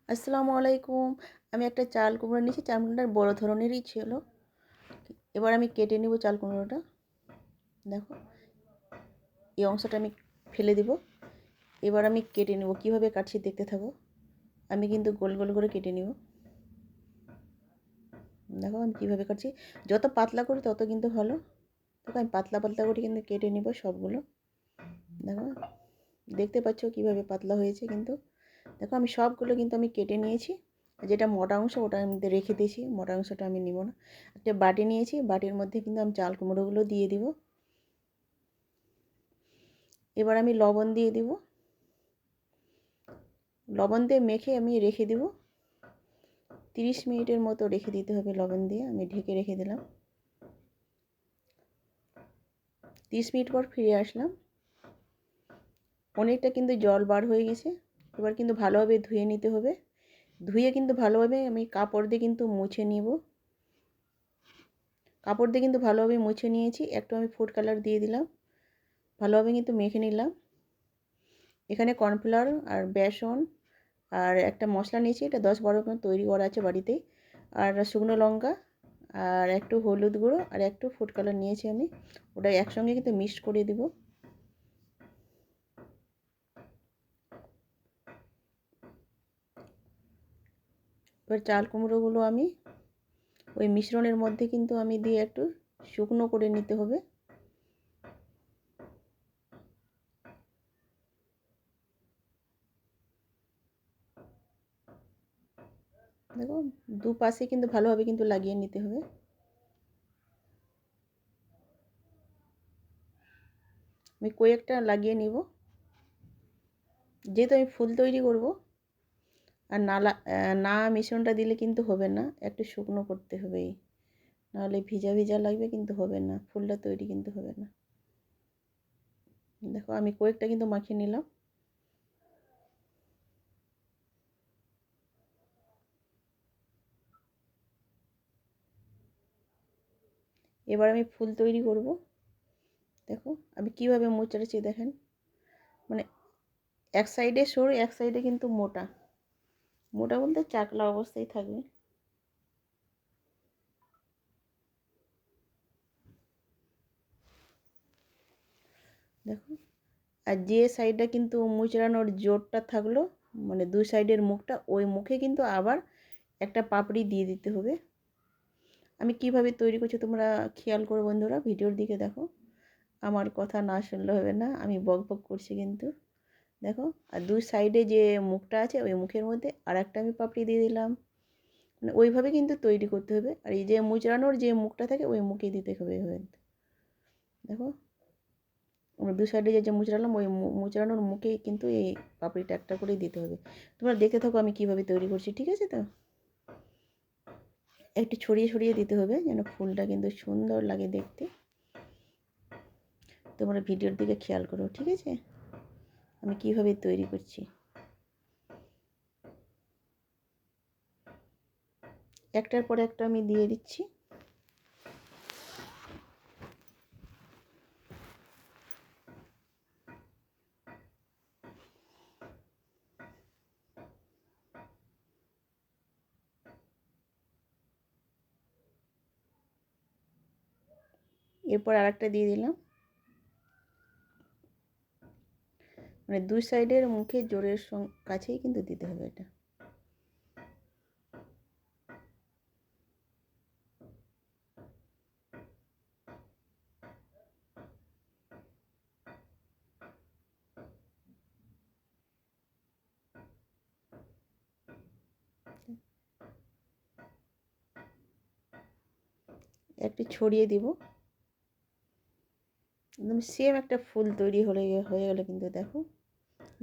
আসসালামু আলাইকুম। আমি একটা চাল কুমড়ো নিয়েছি। চাল কুমড়োটা বড় ধরনেরই ছিল। এবার আমি কেটে নেব চাল কুমড়োটা। দেখো, এই অংশটা আমি ফেলে দিব। এবার আমি কেটে নেব। কিভাবে কাটছি দেখতে থাকো। আমি কিন্তু গোল গোল করে কেটে নেব। দেখো আমি কীভাবে কাটছি। যত পাতলা করি তত কিন্তু ভালো। দেখো আমি পাতলা পাতলা করে কিন্তু কেটে নেব সবগুলো। দেখো, দেখতে পাচ্ছ কীভাবে পাতলা হয়েছে কিন্তু। দেখো আমি সবগুলো কিন্তু আমি কেটে নিয়েছি। যেটা মোটা অংশ ওটা আমি রেখে দিয়েছি, মোটা অংশটা আমি নিব না। একটা বাটি নিয়েছি, বাটির মধ্যে কিন্তু আমি চাল কুমড়োগুলো দিয়ে দিব। এবার আমি লবণ দিয়ে দিব। লবণ দিয়ে মেখে আমি রেখে দিব। 30 মিনিটের মতো রেখে দিতে হবে লবণ দিয়ে। আমি ঢেকে রেখে দিলাম। 30 মিনিট পর ফিরে আসলাম। অনেকটা কিন্তু জল বার হয়ে গেছে। এবার কিন্তু ভালোভাবে ধুয়ে নিতে হবে। ধুয়ে কিন্তু ভালোভাবে আমি কাপড় দিয়ে কিন্তু মুছে নিব। কাপড় দিয়ে কিন্তু ভালোভাবে মুছে নিয়েছি। একটু আমি ফুড কালার দিয়ে দিলাম। ভালোভাবে কিন্তু মেখে নিলাম। এখানে কর্নফ্লাওয়ার আর বেসন আর একটা মশলা নিয়েছি, এটা 10-12 রকম তৈরি করা আছে বাড়িতেই। আর শুকনো লঙ্কা আর একটু হলুদ গুঁড়ো আর একটু ফুড কালার নিয়েছি আমি। ওটা একসঙ্গে কিন্তু মিক্সড করে দিব। এবার চাল কুমড়োগুলো আমি ওই মিশ্রণের মধ্যে কিন্তু আমি দিয়ে একটু শুকনো করে নিতে হবে। দেখো, দুপাশে কিন্তু ভালোভাবে কিন্তু লাগিয়ে নিতে হবে। আমি কয়েকটা লাগিয়ে নিব, যেহেতু আমি ফুল তৈরি করব। আর না মিশ্রণটা দিলে কিন্তু হবে না, একটু শুকনো করতে হবে, নাহলে ভিজা ভিজা লাগবে কিন্তু হবে না, ফুলটা তৈরি কিন্তু হবে না। দেখো আমি কয়েকটা কিন্তু মাখিয়ে নিলাম। এবার আমি ফুল তৈরি করব। দেখো আমি কিভাবে মোচাড়াচ্ছি দেখেন, মানে এক সাইডে সরু এক সাইডে কিন্তু মোটা, মোটা বলতে চাকলা অবস্থায় থাকবে। দেখো, আর যে সাইডটা কিন্তু মুচড়ানোর জোরটা থাকলো, মানে দুই সাইডের মুখটা, ওই মুখে কিন্তু আবার একটা পাপড়ি দিয়ে দিতে হবে। আমি কিভাবে তৈরি করছি তোমরা খেয়াল করো বন্ধুরা, ভিডিওর দিকে দেখো। আমার কথা না শুনলে হবে না, আমি বক বক করছি কিন্তু। দেখো, আর দুই সাইডে যে মুখটা আছে ওই মুখের মধ্যে আর একটা আমি পাপড়ি দিয়ে দিলাম। মানে ওইভাবে কিন্তু তৈরি করতে হবে। আর এই যে মুচড়ানোর যে মুখটা থাকে ওই মুখে দিতে হবে। দেখো, আমরা দু সাইডে যে মুচড়ালাম ওই মুচড়ানোর মুখে কিন্তু এই পাপড়িটা একটা করেই দিতে হবে। তোমরা দেখতে থাকো আমি কিভাবে তৈরি করছি, ঠিক আছে? তো একটু ছড়িয়ে ছড়িয়ে দিতে হবে যেন ফুলটা কিন্তু সুন্দর লাগে দেখতে। তোমরা ভিডিওর দিকে খেয়াল করো, ঠিক আছে? আমি কিভাবে তৈরি করছি। একটার পর একটা আমি দিয়ে দিচ্ছি। এরপর আরেকটা দিয়ে দিলাম। মানে দুই সাইডের মুখে জোরের কাছেই কিন্তু দিতে হবে এটা। একটু ছড়িয়ে দিব। একদম সেম একটা ফুল তৈরি হয়ে গেলো কিন্তু। দেখো,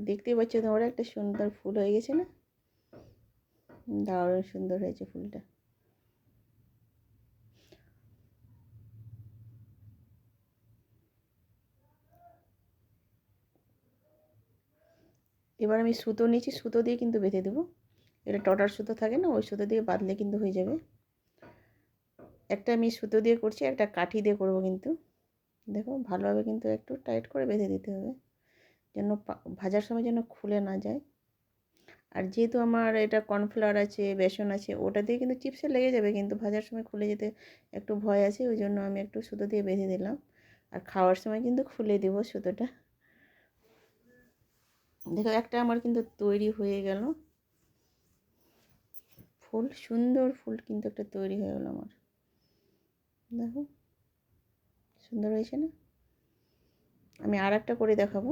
দেখতেই পাচ্ছ তোমরা, একটা সুন্দর ফুল হয়ে গেছে না? দারুণ সুন্দর হয়েছে ফুলটা। এবার আমি সুতো নিয়েছি, সুতো দিয়ে কিন্তু বেঁধে দেবো। এটা টটার সুতো থাকে না, ওই সুতো দিয়ে বাঁধলে কিন্তু হয়ে যাবে। একটা আমি সুতো দিয়ে করছি, একটা কাঠি দিয়ে করব কিন্তু। দেখো ভালোভাবে কিন্তু একটু টাইট করে বেঁধে দিতে হবে, যেন ভাজার সময় যেন খুলে না যায়। আর যেহেতু আমার এটা কর্নফ্লাওয়ার আছে, বেসন আছে, ওটা দিয়ে কিন্তু চিপসে লেগে যাবে, কিন্তু ভাজার সময় খুলে যেতে একটু ভয় আছে, ওই জন্য আমি একটু সুতো দিয়ে বেঁধে দিলাম। আর খাওয়ার সময় কিন্তু খুলে দেবো সুতোটা। দেখো একটা আমার কিন্তু তৈরি হয়ে গেল ফুল, সুন্দর ফুল কিন্তু একটা তৈরি হয়ে গেল আমার। দেখো সুন্দর হয়েছে না? আমি আর একটা করে দেখাবো।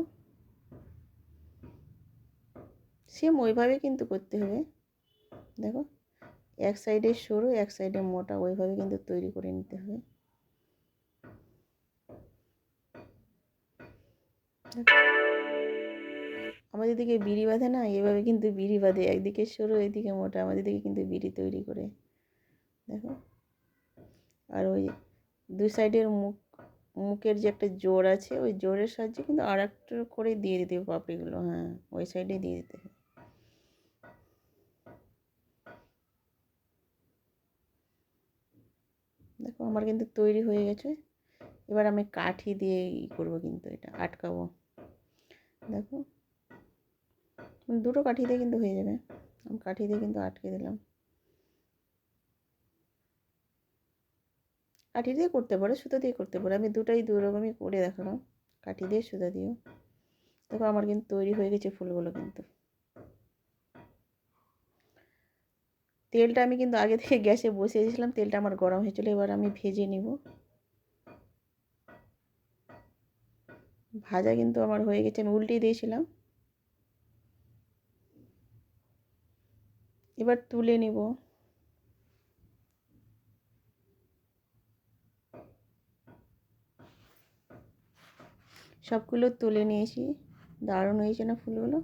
সেম ওইভাবে কিন্তু করতে হবে। দেখো এক সাইডে সরু, এক সাইডে মোটা, ওইভাবে কিন্তু তৈরি করে নিতে হবে। আমাদের দিকে বিড়ি বাঁধে না, এভাবে কিন্তু বিড়ি বাঁধে, একদিকে সরু একদিকে মোটা, আমাদের দিকে কিন্তু বিড়ি তৈরি করে। দেখো আর ওই দুই সাইডের মুখের যে একটা জোড় আছে, ওই জোড়ের সাহায্যে কিন্তু আর একটা করে দিয়ে দিতে হবে পাপড়িগুলো। হ্যাঁ, ওই সাইডে দিয়ে দিতে হবে। দেখো আমার কিন্তু তৈরি হয়ে গেছে। এবার আমি কাঠি দিয়ে করবো, কিন্তু এটা আটকাবো। দেখো দুটো কাঠি দিয়ে কিন্তু হয়ে যাবে। আমি কাঠি দিয়ে কিন্তু আটকে দিলাম। কাঠি দিয়ে করতে পারো, সুতো দিয়ে করতে পারো, আমি দুটাই দু রকমই করে দেখালাম, কাঠি দিয়ে সুতো দিয়েও। দেখো আমার কিন্তু তৈরি হয়ে গেছে ফুলগুলো। কিন্তু তেলটা আমি কিন্তু আগে থেকে গ্যাসে বসিয়ে দিয়েছিলাম, তেলটা আমার গরম হয়েছিল, এবার আমি ভেজে নিব। ভাজা কিন্তু আমার হয়ে গেছে, আমি উল্টে দিয়েছিলাম। এবার তুলে নিব। সবগুলো তুলে নিয়েছি। দারুণ হয়েছে না ফুলগুলো?